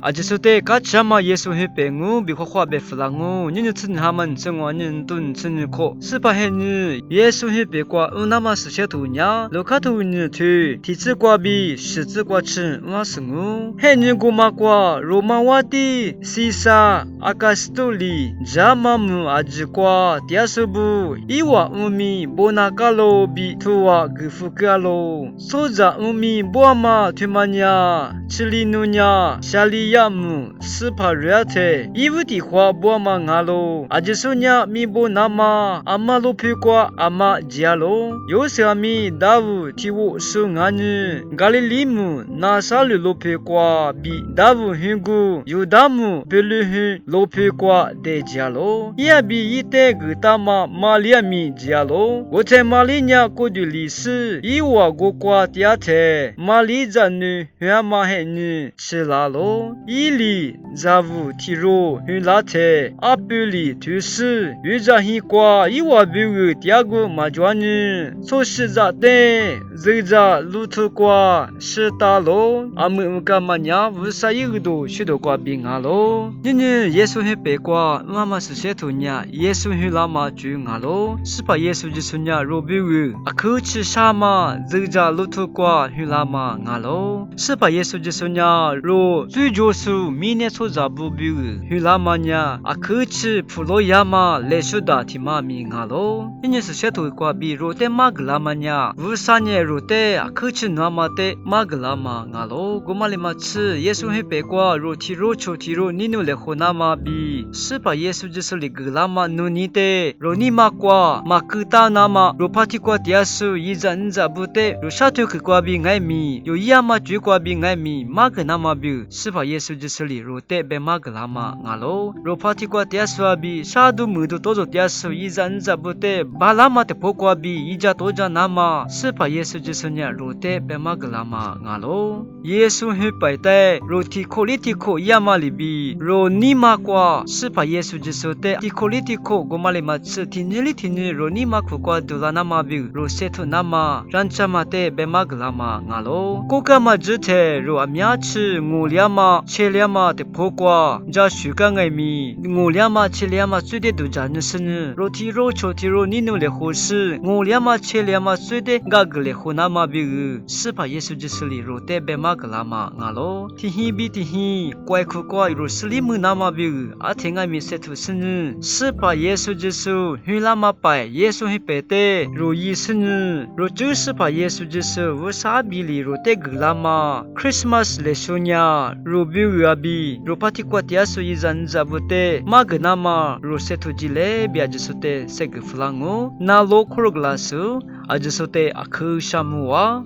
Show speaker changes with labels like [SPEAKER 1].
[SPEAKER 1] 아지소때 까치아마 예수 회뱅우 비화화 베플랑우 니니튼 하만 정원인 돈 튼코 스파헤니 예수 회베과 은나마스 셰도냐 로카토니 트 디츠과비 시즈과친 와승우 헤니고마과 로마와티 시사 아카스톨리 자마무 아지과 디아스부 이와 우미 보나칼로 비투와 그푸칼로 소자 우미 보아마 튜마냐 칠리누냐 샬리야무 스파르야테 이브디화 보아마 나로 아지소냐 미보나마 아마로피과 아마 지알로 요세아미 다우 티오 숭아니 갈릴리무 나살로피과 비 다우 힌구 유다무 벨르히 로피과 데지알로 이아비 이테 그타마 말리아미 지알로 오테말리냐 코딜리스 이와 고과 티아테 말리자누 헤마헤니 칠라로 이리 자부 티로 힐라테 아플리 투스 유자히과 이와 비우 디아고 마주아니 소시자테 즈자 루트과 시타로 아무까마냐 부사이그도 시도과 빙하로 니니 예수 헤베과 마마스 셰토냐 예수 힐라마 주응하로 스파 예수 지수냐 로비우 아크치 샤마 즈자 루트과 힐라마 나로 스파 예수 지수냐 로 주조수 미네소자 부비우 힐라마냐 아크치 프로야마 레슈다 티마미 나로 니니스 셰토과 비로 테마글라마냐 부사nye 로테 아크치 나마테 마글라마 나로 고말리마츠 예수 헤베과 로티로 초티로 니누레호나마 비 스파 예수 지슬리 글라마 누니테 로니마과 마크타나마 로파티과 디아수 이잔자부테 로샤토크과 비 ngaimi 요이야마 쥐과 비 ngaimi 마그나마 비 스파 예수 지슬리 로테 베마글라마 나로 로파티과 디아수와 비 샤두 무도 도조 디아수 이잔자부테 발라마테 포과 비 이자 도자 나마 스파 예수 지슬냐 로테 베마글라마 나로 예수 헤바이테 로티콜리티코 야말리비 로니마과 스파 예수 지소테 티콜리티코 고말리마츠 티닐리티니 로니마쿠과 둘라나마비 로세토나마 란차마테 베마글라마 나로 코카마즈테 로아미아츠 ngoliama cheliama te phokwa ja shukangaimi ngoliama cheliama sude dujanusne rotiro chotiro ninule hosi ngoliama cheliama sude gagle honama bi spa yesu jisli rote bema glama ngalo tihi bi tihi kwai khu kwai ro slimu nama bi athengami setu snu spa yesu jisu hilama pai yesu hipete ro yisnu ro ju spa yesu jisu wasabili rote glama christmas lesonya robiu abi ropatikwa tiaso yizanzabute magnama rosetujile biajisute segflango na lokroglasu ajisote akhu shamua